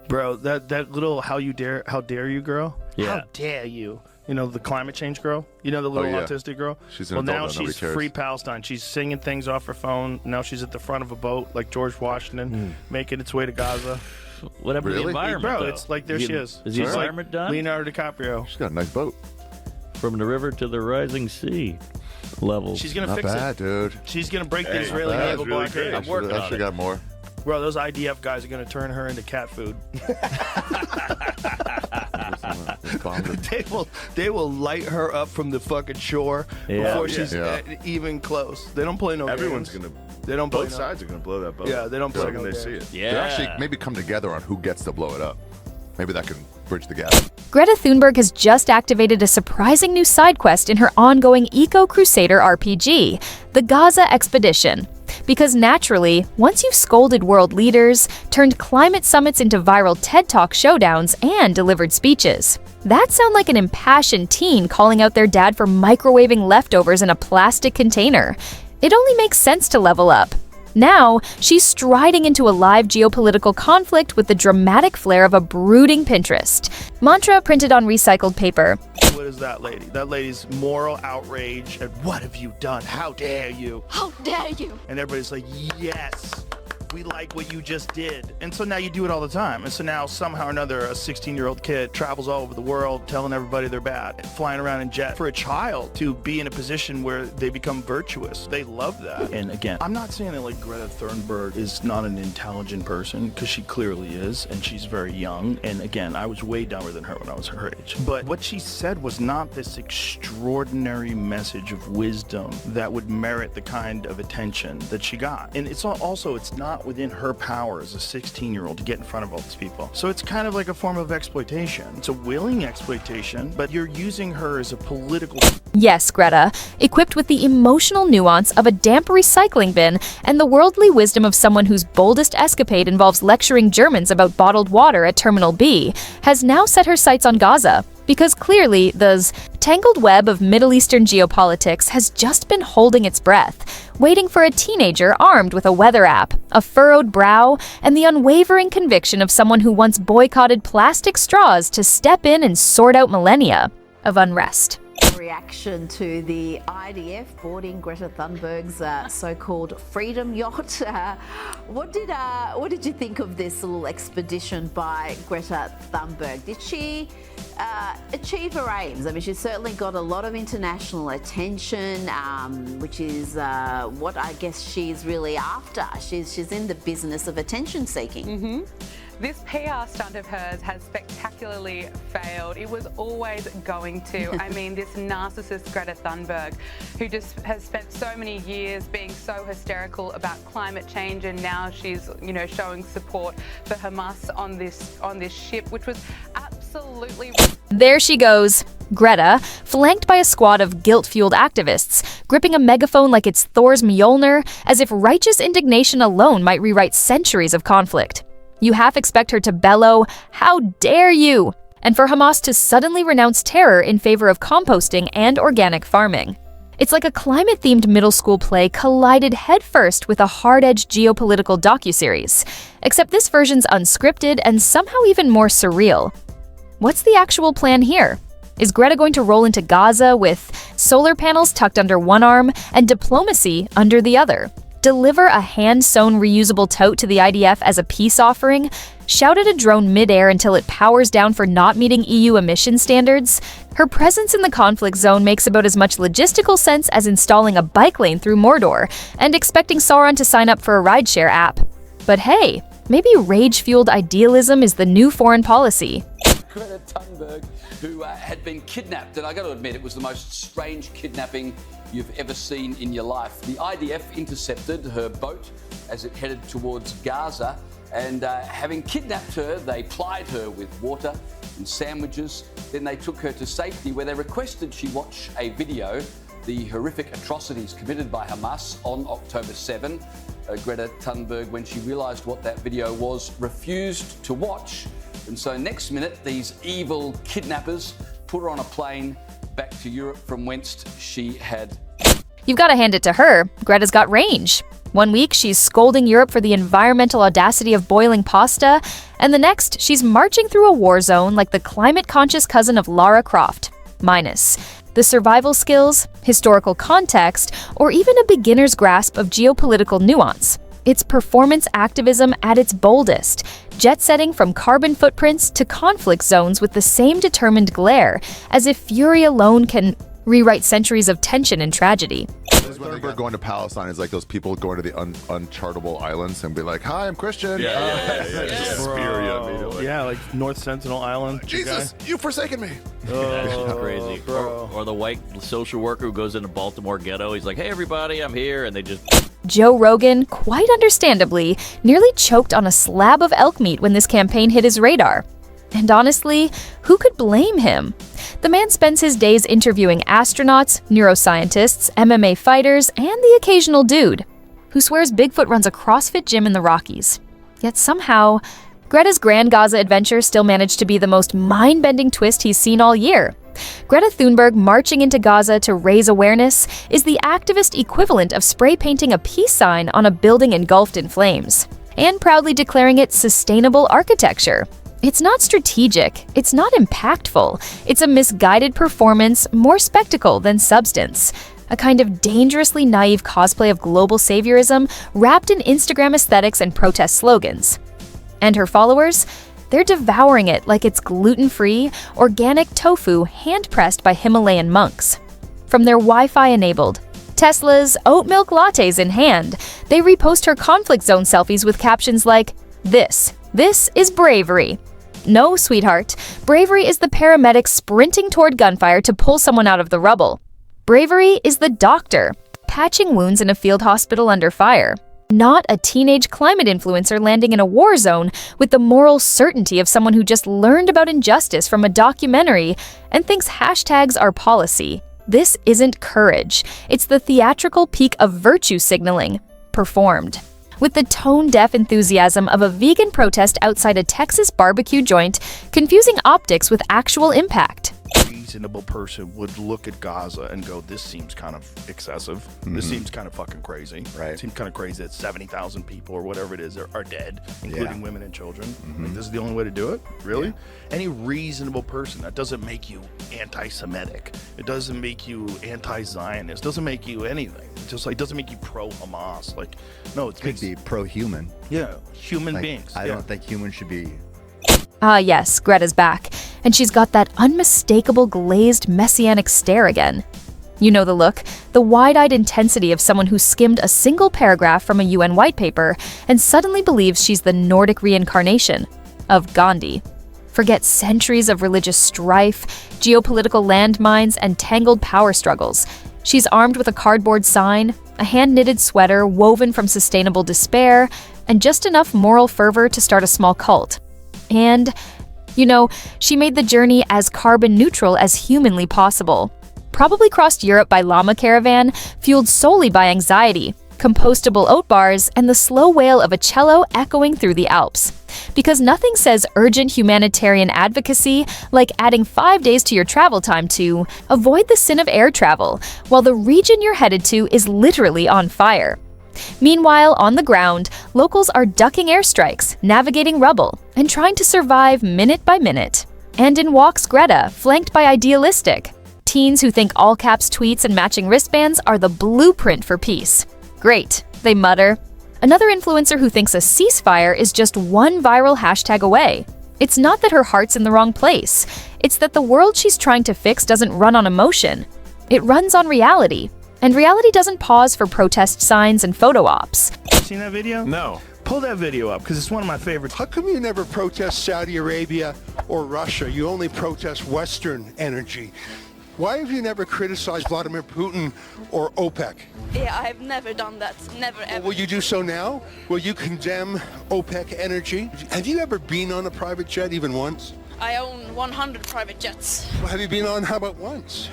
Bro, that little how dare you girl? Yeah. How dare you? You know, the climate change girl? You know, the little autistic girl? She's an well, adult now now, nobody she's cares. free Palestine. She's singing things off her phone. Now she's at the front of a boat like George Washington, making its way to Gaza. Whatever the Really? environment, Bro, though. it's like there she is. Is the She's like environment done? Leonardo DiCaprio. She's got a nice boat. From the river to the rising sea level. She's going to Not fix bad, it. dude. She's going to break the Not Israeli bad. naval That's really blockade. good. I'm working I on should it. got more. Bro, those IDF guys are going to turn her into cat food. They will light her up from the fucking shore before she's even close. They don't play no Everyone's games. gonna. They don't play Both no. sides are gonna blow that boat. Yeah, they don't the play second no they see games. it. Yeah. They actually maybe come together on who gets to blow it up. Maybe that can bridge the gap. Greta Thunberg has just activated a surprising new side quest in her ongoing Eco Crusader RPG, the Gaza Expedition. Because naturally, once you've scolded world leaders, turned climate summits into viral TED Talk showdowns, and delivered speeches, that sound like an impassioned teen calling out their dad for microwaving leftovers in a plastic container. It only makes sense to level up. Now, she's striding into a live geopolitical conflict with the dramatic flair of a brooding Pinterest. Mantra printed on recycled paper. What is that lady? That lady's moral outrage at what have you done? How dare you? How dare you? And everybody's like, yes, we like what you just did. And so now you do it all the time. And so now somehow or another, a 16-year-old kid travels all over the world telling everybody they're bad, flying around in jet. For a child to be in a position where they become virtuous, they love that. And again, I'm not saying that like Greta Thunberg is not an intelligent person, because she clearly is, and she's very young. And again, I was way dumber than her when I was her age. But what she said was not this extraordinary message of wisdom that would merit the kind of attention that she got. And it's also, it's not within her power as a 16-year-old to get in front of all these people. So it's kind of like a form of exploitation. It's a willing exploitation, but you're using her as a political... Yes, Greta, equipped with the emotional nuance of a damp recycling bin and the worldly wisdom of someone whose boldest escapade involves lecturing Germans about bottled water at Terminal B, has now set her sights on Gaza. Because clearly, the tangled web of Middle Eastern geopolitics has just been holding its breath, waiting for a teenager armed with a weather app, a furrowed brow, and the unwavering conviction of someone who once boycotted plastic straws to step in and sort out millennia of unrest. Reaction to the IDF boarding Greta Thunberg's so-called freedom yacht. What did you think of this little expedition by Greta Thunberg? Did she achieve her aims? I mean, she's certainly got a lot of international attention, which is what I guess she's really after. She's in the business of attention seeking. This PR stunt of hers has spectacularly failed. It was always going to. I mean, this narcissist Greta Thunberg, who just has spent so many years being so hysterical about climate change, and now she's, showing support for Hamas on this ship, which was absolutely... There she goes, Greta, flanked by a squad of guilt-fueled activists, gripping a megaphone like it's Thor's Mjolnir, as if righteous indignation alone might rewrite centuries of conflict. You half expect her to bellow, "How dare you!" and for Hamas to suddenly renounce terror in favor of composting and organic farming. It's like a climate-themed middle school play collided headfirst with a hard-edged geopolitical docuseries, except this version's unscripted and somehow even more surreal. What's the actual plan here? Is Greta going to roll into Gaza with solar panels tucked under one arm and diplomacy under the other? Deliver a hand-sewn reusable tote to the IDF as a peace offering? Shout at a drone mid-air until it powers down for not meeting EU emission standards? Her presence in the conflict zone makes about as much logistical sense as installing a bike lane through Mordor and expecting Sauron to sign up for a rideshare app. But hey, maybe rage-fueled idealism is the new foreign policy. Greta Thunberg, who had been kidnapped, and I got to admit, it was the most strange kidnapping you've ever seen in your life. The IDF intercepted her boat as it headed towards Gaza, and having kidnapped her, they plied her with water and sandwiches. Then they took her to safety, where they requested she watch a video, the horrific atrocities committed by Hamas on October 7. Greta Thunberg, when she realised what that video was, refused to watch. And so next minute, these evil kidnappers put her on a plane back to Europe, from whence she had... You've got to hand it to her. Greta's got range. One week, she's scolding Europe for the environmental audacity of boiling pasta, and the next, she's marching through a war zone like the climate-conscious cousin of Lara Croft. Minus the survival skills, historical context, or even a beginner's grasp of geopolitical nuance. It's performance activism at its boldest, jet-setting from carbon footprints to conflict zones with the same determined glare, as if fury alone can rewrite centuries of tension and tragedy. Thunberg going to Palestine is like those people going to the unchartable islands and be like, "Hi, I'm Christian." Just spear you immediately. Yeah, like North Sentinel Island. Jesus, you've forsaken me. That's crazy. bro. Or the white social worker who goes into Baltimore ghetto. He's like, "Hey, everybody, I'm here," and they just. Joe Rogan, quite understandably, nearly choked on a slab of elk meat when this campaign hit his radar. And honestly, who could blame him? The man spends his days interviewing astronauts, neuroscientists, MMA fighters, and the occasional dude who swears Bigfoot runs a CrossFit gym in the Rockies. Yet somehow, Greta's Grand Gaza adventure still managed to be the most mind-bending twist he's seen all year. Greta Thunberg marching into Gaza to raise awareness is the activist equivalent of spray painting a peace sign on a building engulfed in flames, and proudly declaring it sustainable architecture. It's not strategic, it's not impactful, it's a misguided performance, more spectacle than substance. A kind of dangerously naive cosplay of global saviorism wrapped in Instagram aesthetics and protest slogans. And her followers? They're devouring it like it's gluten-free, organic tofu hand-pressed by Himalayan monks. From their Wi-Fi-enabled Teslas, oat milk lattes in hand, they repost her conflict zone selfies with captions like, This is bravery." No, sweetheart. Bravery is the paramedic sprinting toward gunfire to pull someone out of the rubble. Bravery is the doctor, patching wounds in a field hospital under fire. Not a teenage climate influencer landing in a war zone with the moral certainty of someone who just learned about injustice from a documentary and thinks hashtags are policy. This isn't courage. It's the theatrical peak of virtue signaling, performed. With the tone-deaf enthusiasm of a vegan protest outside a Texas barbecue joint, confusing optics with actual impact. A reasonable person would look at Gaza and go, this seems kind of excessive. This seems kind of fucking crazy. Right. It seems kind of crazy that 70,000 people or whatever it is are dead, including women and children. Like, this is the only way to do it? Really? Yeah. Any reasonable person, that doesn't make you anti-Semitic. It doesn't make you anti-Zionist. It doesn't make you anything. It just like doesn't make you pro-Hamas. Like, no, it could be pro-human. Yeah, human like, beings. I don't think humans should be. Ah yes, Greta's back, and she's got that unmistakable glazed messianic stare again. You know the look, the wide-eyed intensity of someone who skimmed a single paragraph from a UN white paper and suddenly believes she's the Nordic reincarnation of Gandhi. Forget centuries of religious strife, geopolitical landmines, and tangled power struggles. She's armed with a cardboard sign, a hand-knitted sweater woven from sustainable despair, and just enough moral fervor to start a small cult. And, you know, she made the journey as carbon neutral as humanly possible. Probably crossed Europe by llama caravan, fueled solely by anxiety, compostable oat bars, and the slow wail of a cello echoing through the Alps. Because nothing says urgent humanitarian advocacy like adding 5 days to your travel time to avoid the sin of air travel, while the region you're headed to is literally on fire. Meanwhile, on the ground, locals are ducking airstrikes, navigating rubble, and trying to survive minute by minute. And in walks Greta, flanked by idealistic teens who think all-caps tweets and matching wristbands are the blueprint for peace. Great, they mutter. Another influencer who thinks a ceasefire is just one viral hashtag away. It's not that her heart's in the wrong place. It's that the world she's trying to fix doesn't run on emotion. It runs on reality. And reality doesn't pause for protest signs and photo ops. Seen that video? No. Pull that video up, because it's one of my favorites. How come you never protest Saudi Arabia or Russia? You only protest Western energy. Why have you never criticized Vladimir Putin or OPEC? Yeah, I've never done that. Never, ever. Will you do so now? Will you condemn OPEC energy? Have you ever been on a private jet even once? I own 100 private jets. Well, have you been on, how about once?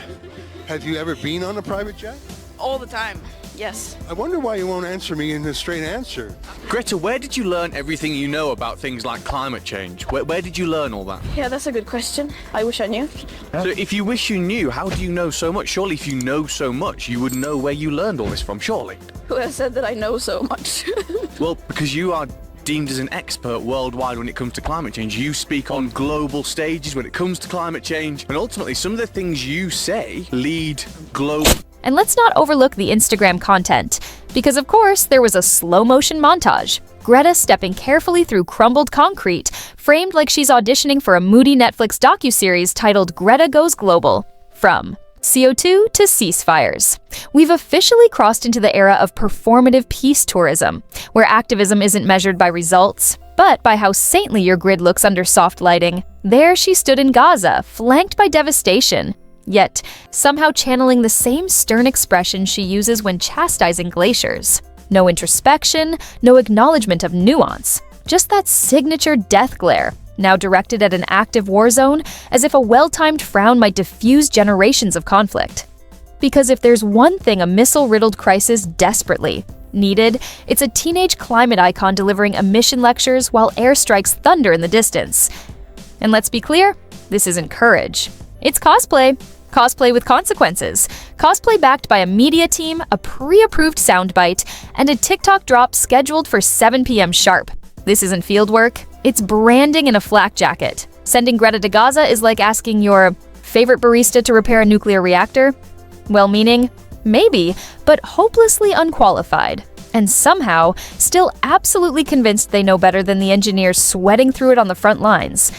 Have you ever been on a private jet? All the time. Yes. I wonder why you won't answer me in a straight answer. Greta, where did you learn everything you know about things like climate change? Where did you learn all that? Yeah, that's a good question. I wish I knew. So if you wish you knew, how do you know so much? Surely if you know so much, you would know where you learned all this from, surely? Who has said that I know so much? Well, because you are deemed as an expert worldwide when it comes to climate change. You speak on global stages when it comes to climate change, and ultimately some of the things you say lead global. And let's not overlook the Instagram content, because of course there was a slow-motion montage. Greta stepping carefully through crumbled concrete, framed like she's auditioning for a moody Netflix docuseries titled Greta Goes Global. From CO2 to ceasefires. We've officially crossed into the era of performative peace tourism, where activism isn't measured by results, but by how saintly your grid looks under soft lighting. There she stood in Gaza, flanked by devastation, yet somehow channeling the same stern expression she uses when chastising glaciers. No introspection, no acknowledgement of nuance, just that signature death glare, now directed at an active war zone, as if a well-timed frown might diffuse generations of conflict. Because if there's one thing a missile-riddled crisis desperately needed, it's a teenage climate icon delivering emission lectures while airstrikes thunder in the distance. And let's be clear, this isn't courage. It's cosplay. Cosplay with consequences. Cosplay backed by a media team, a pre-approved soundbite, and a TikTok drop scheduled for 7 p.m. sharp. This isn't fieldwork. It's branding in a flak jacket. Sending Greta to Gaza is like asking your favorite barista to repair a nuclear reactor. Well-meaning? Maybe, but hopelessly unqualified. And somehow, still absolutely convinced they know better than the engineers sweating through it on the front lines.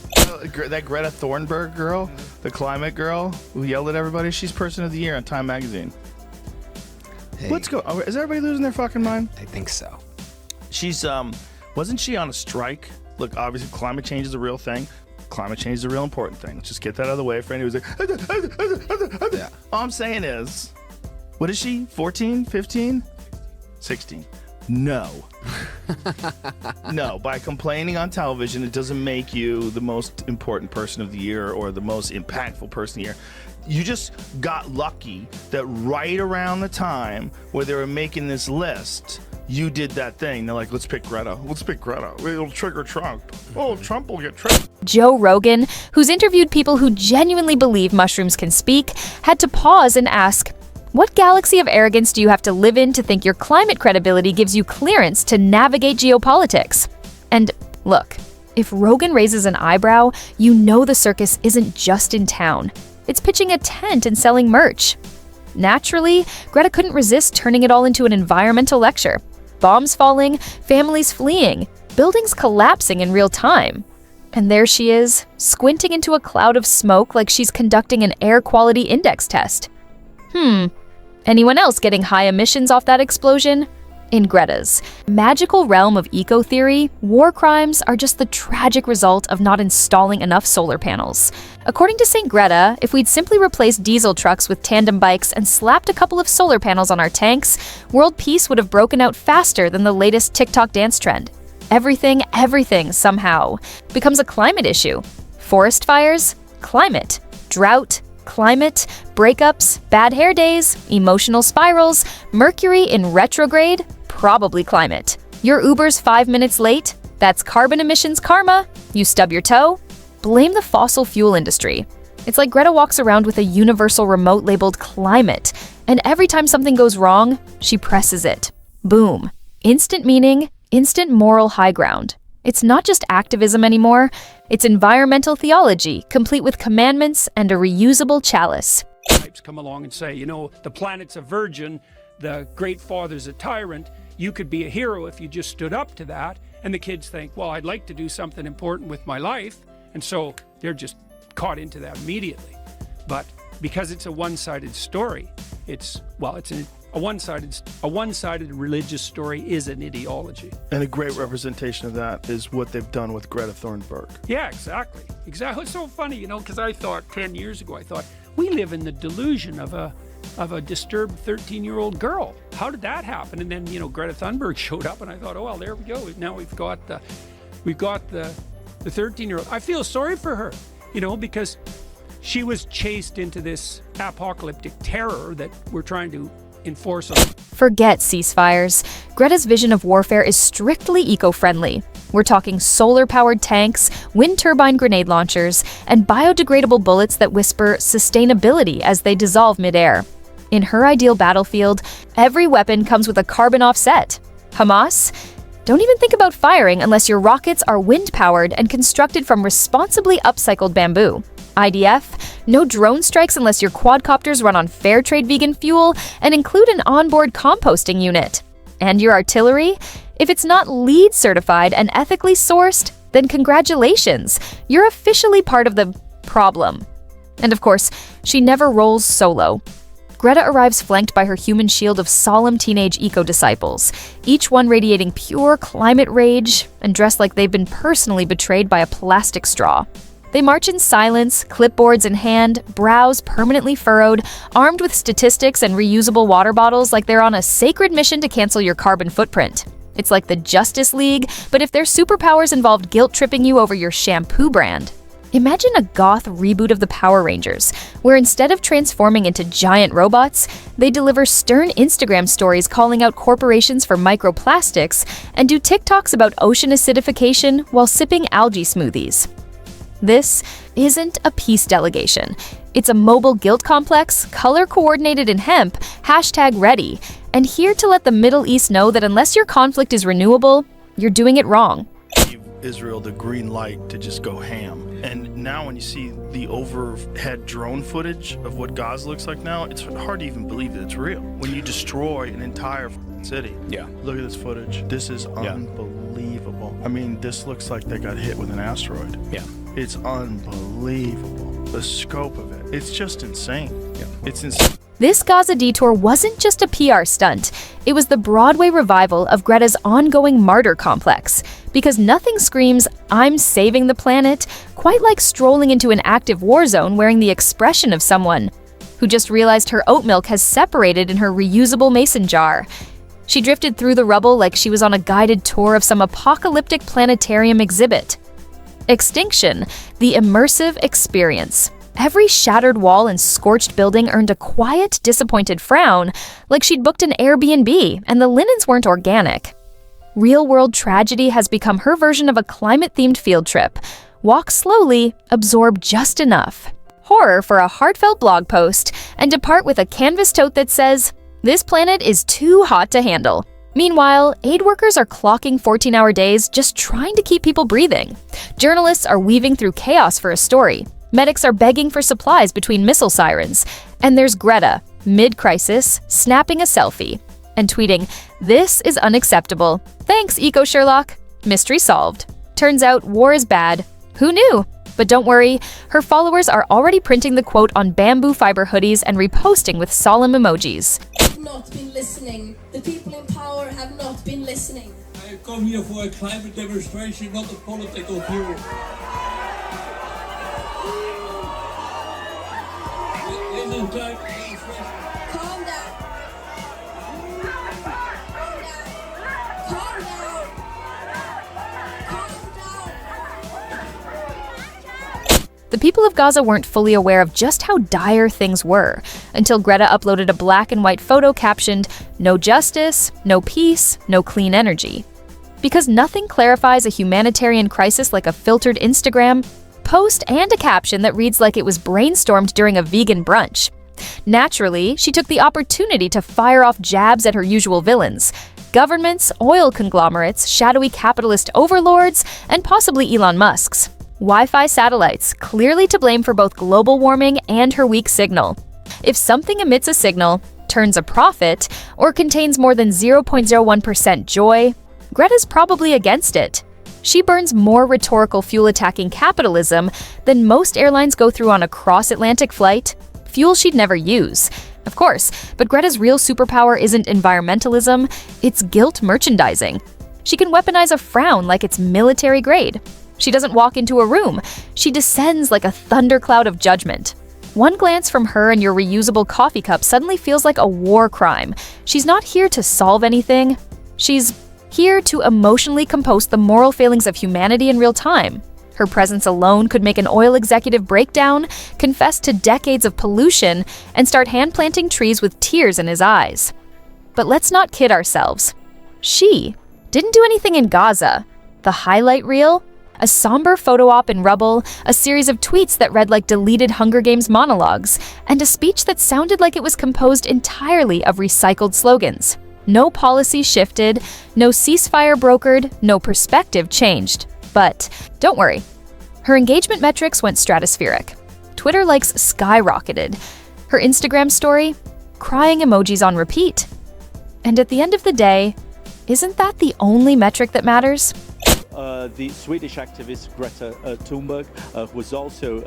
That Greta Thunberg girl, the climate girl who yelled at everybody, she's Person of the Year on Time Magazine. Hey, Let's go. Is everybody losing their fucking mind? I think so. She's, wasn't she on a strike? Look, obviously climate change is a real thing. Climate change is a real important thing. Let's just get that out of the way for anyone who's like, Yeah. All I'm saying is, what is she, 14, 15, 16? No. No, by complaining on television, it doesn't make you the most important person of the year or the most impactful person of the year. You just got lucky that right around the time where they were making this list, you did that thing. They're like, let's pick Greta. Let's pick Greta. It'll trigger Trump. Oh, Trump will get triggered. Joe Rogan, who's interviewed people who genuinely believe mushrooms can speak, had to pause and ask, what galaxy of arrogance do you have to live in to think your climate credibility gives you clearance to navigate geopolitics? And look, if Rogan raises an eyebrow, you know the circus isn't just in town. It's pitching a tent and selling merch. Naturally, Greta couldn't resist turning it all into an environmental lecture. Bombs falling, families fleeing, buildings collapsing in real time. And there she is, squinting into a cloud of smoke like she's conducting an air quality index test. Anyone else getting high emissions off that explosion? In Greta's magical realm of eco-theory, war crimes are just the tragic result of not installing enough solar panels. According to St. Greta, if we'd simply replaced diesel trucks with tandem bikes and slapped a couple of solar panels on our tanks, world peace would have broken out faster than the latest TikTok dance trend. Everything somehow becomes a climate issue. Forest fires? Climate. Drought? Climate, breakups, bad hair days, emotional spirals, Mercury in retrograde, probably climate. Your Uber's 5 minutes late, that's carbon emissions karma. You stub your toe, blame the fossil fuel industry. It's like Greta walks around with a universal remote labeled climate, and every time something goes wrong, she presses it. Boom. Instant meaning, instant moral high ground. It's not just activism anymore, it's environmental theology, complete with commandments and a reusable chalice. Types come along and say, you know, the planet's a virgin, the great father's a tyrant, you could be a hero if you just stood up to that. And the kids think, well, I'd like to do something important with my life. And so they're just caught into that immediately. But because it's a one-sided story, a one-sided religious story is an ideology. And a great representation of that is what they've done with Greta Thunberg. Yeah, exactly. It's so funny, you know, because I thought 10 years ago, we live in the delusion of a disturbed 13-year-old girl. How did that happen? And then, you know, Greta Thunberg showed up, and I thought, oh well, there we go. Now we've got the 13-year-old. I feel sorry for her, you know, because she was chased into this apocalyptic terror that we're trying to enforce them. Forget ceasefires. Greta's vision of warfare is strictly eco-friendly. We're talking solar-powered tanks, wind turbine grenade launchers, and biodegradable bullets that whisper sustainability as they dissolve midair. In her ideal battlefield, every weapon comes with a carbon offset. Hamas? Don't even think about firing unless your rockets are wind-powered and constructed from responsibly upcycled bamboo. IDF? No drone strikes unless your quadcopters run on fair trade vegan fuel and include an onboard composting unit. And your artillery? If it's not LEED certified and ethically sourced, then congratulations, you're officially part of the problem. And of course, she never rolls solo. Greta arrives flanked by her human shield of solemn teenage eco-disciples, each one radiating pure climate rage and dressed like they've been personally betrayed by a plastic straw. They march in silence, clipboards in hand, brows permanently furrowed, armed with statistics and reusable water bottles like they're on a sacred mission to cancel your carbon footprint. It's like the Justice League, but if their superpowers involved guilt-tripping you over your shampoo brand. Imagine a goth reboot of the Power Rangers, where instead of transforming into giant robots, they deliver stern Instagram stories calling out corporations for microplastics and do TikToks about ocean acidification while sipping algae smoothies. This isn't a peace delegation. It's a mobile guilt complex, color-coordinated in hemp, #ready, and here to let the Middle East know that unless your conflict is renewable, you're doing it wrong. Give Israel the green light to just go ham. And now when you see the overhead drone footage of what Gaza looks like now, it's hard to even believe that it's real. When you destroy an entire city. Yeah. Look at this footage. This is unbelievable. I mean, this looks like they got hit with an asteroid. Yeah. It's unbelievable. The scope of it. It's just insane. Yeah. It's insane. This Gaza detour wasn't just a PR stunt. It was the Broadway revival of Greta's ongoing martyr complex. Because nothing screams, "I'm saving the planet," quite like strolling into an active war zone wearing the expression of someone who just realized her oat milk has separated in her reusable mason jar. She drifted through the rubble like she was on a guided tour of some apocalyptic planetarium exhibit. Extinction, the immersive experience. Every shattered wall and scorched building earned a quiet, disappointed frown, like she'd booked an Airbnb and the linens weren't organic. Real-world tragedy has become her version of a climate-themed field trip. Walk slowly, absorb just enough. Horror for a heartfelt blog post, and depart with a canvas tote that says, "This planet is too hot to handle." Meanwhile, aid workers are clocking 14-hour days just trying to keep people breathing. Journalists are weaving through chaos for a story. Medics are begging for supplies between missile sirens. And there's Greta, mid-crisis, snapping a selfie and tweeting, "This is unacceptable. Thanks, Eco Sherlock." Mystery solved. Turns out war is bad. Who knew? But don't worry, her followers are already printing the quote on bamboo fiber hoodies and reposting with solemn emojis. Have not been listening. The people in power have not been listening. I have come here for a climate demonstration, not a political duel. Calm down. Calm down. Calm down. The people of Gaza weren't fully aware of just how dire things were until Greta uploaded a black and white photo captioned, "No justice, no peace, no clean energy." Because nothing clarifies a humanitarian crisis like a filtered Instagram post and a caption that reads like it was brainstormed during a vegan brunch. Naturally, she took the opportunity to fire off jabs at her usual villains: governments, oil conglomerates, shadowy capitalist overlords, and possibly Elon Musk's. Wi-Fi satellites, clearly to blame for both global warming and her weak signal. If something emits a signal, turns a profit, or contains more than 0.01% joy, Greta's probably against it. She burns more rhetorical fuel-attacking capitalism than most airlines go through on a cross-Atlantic flight, fuel she'd never use. Of course, but Greta's real superpower isn't environmentalism, it's guilt merchandising. She can weaponize a frown like it's military grade. She doesn't walk into a room, she descends like a thundercloud of judgment. One glance from her and your reusable coffee cup suddenly feels like a war crime. She's not here to solve anything. She's here to emotionally compose the moral failings of humanity in real time. Her presence alone could make an oil executive break down, confess to decades of pollution, and start hand-planting trees with tears in his eyes. But let's not kid ourselves. She didn't do anything in Gaza. The highlight reel? A somber photo op in rubble, a series of tweets that read like deleted Hunger Games monologues, and a speech that sounded like it was composed entirely of recycled slogans. No policy shifted, no ceasefire brokered, no perspective changed. But don't worry, her engagement metrics went stratospheric. Twitter likes skyrocketed. Her Instagram story? Crying emojis on repeat. And at the end of the day, isn't that the only metric that matters? The Swedish activist Greta Thunberg, who was also,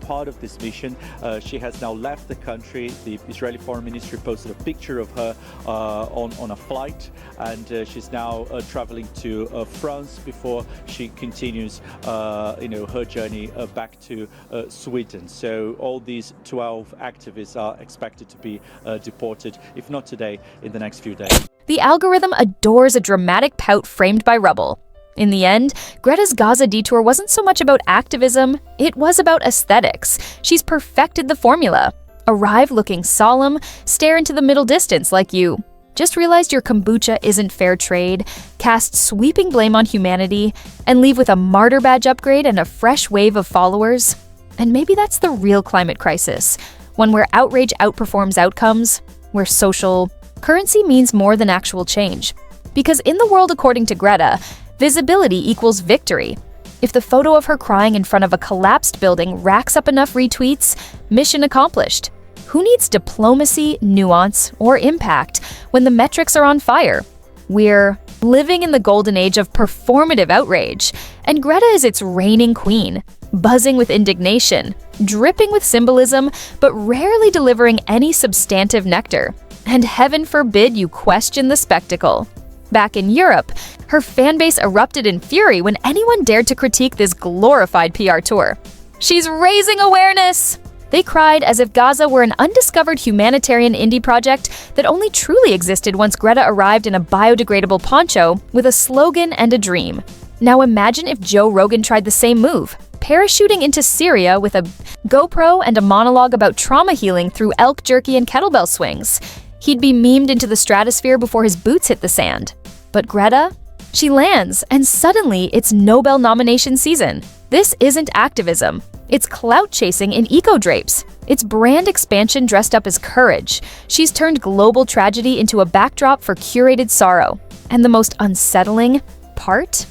part of this mission. She has now left the country. The Israeli Foreign Ministry posted a picture of her on a flight, and she's now traveling to France before she continues, her journey back to Sweden. So all these 12 activists are expected to be deported, if not today, in the next few days. The algorithm adores a dramatic pout framed by rubble. In the end, Greta's Gaza detour wasn't so much about activism, it was about aesthetics. She's perfected the formula. Arrive looking solemn, stare into the middle distance like you just realized your kombucha isn't fair trade, cast sweeping blame on humanity, and leave with a martyr badge upgrade and a fresh wave of followers. And maybe that's the real climate crisis, one where outrage outperforms outcomes, where social currency means more than actual change. Because in the world according to Greta, visibility equals victory. If the photo of her crying in front of a collapsed building racks up enough retweets, mission accomplished. Who needs diplomacy, nuance, or impact when the metrics are on fire? We're living in the golden age of performative outrage, and Greta is its reigning queen, buzzing with indignation, dripping with symbolism, but rarely delivering any substantive nectar. And heaven forbid you question the spectacle. Back in Europe, her fanbase erupted in fury when anyone dared to critique this glorified PR tour. She's raising awareness! They cried as if Gaza were an undiscovered humanitarian indie project that only truly existed once Greta arrived in a biodegradable poncho with a slogan and a dream. Now imagine if Joe Rogan tried the same move, parachuting into Syria with a GoPro and a monologue about trauma healing through elk jerky and kettlebell swings. He'd be memed into the stratosphere before his boots hit the sand. But Greta? She lands, and suddenly it's Nobel nomination season. This isn't activism. It's clout chasing in eco-drapes. It's brand expansion dressed up as courage. She's turned global tragedy into a backdrop for curated sorrow. And the most unsettling part?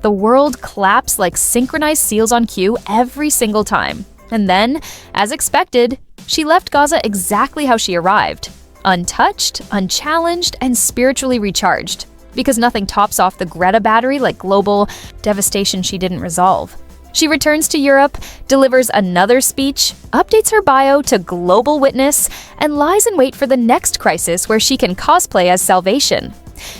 The world claps like synchronized seals on cue every single time. And then, as expected, she left Gaza exactly how she arrived. Untouched, unchallenged, and spiritually recharged. Because nothing tops off the Greta battery like global devastation she didn't resolve. She returns to Europe, delivers another speech, updates her bio to global witness, and lies in wait for the next crisis where she can cosplay as salvation.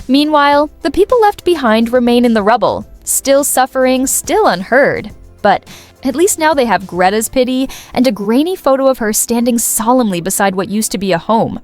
Meanwhile, the people left behind remain in the rubble, still suffering, still unheard. But at least now they have Greta's pity and a grainy photo of her standing solemnly beside what used to be a home.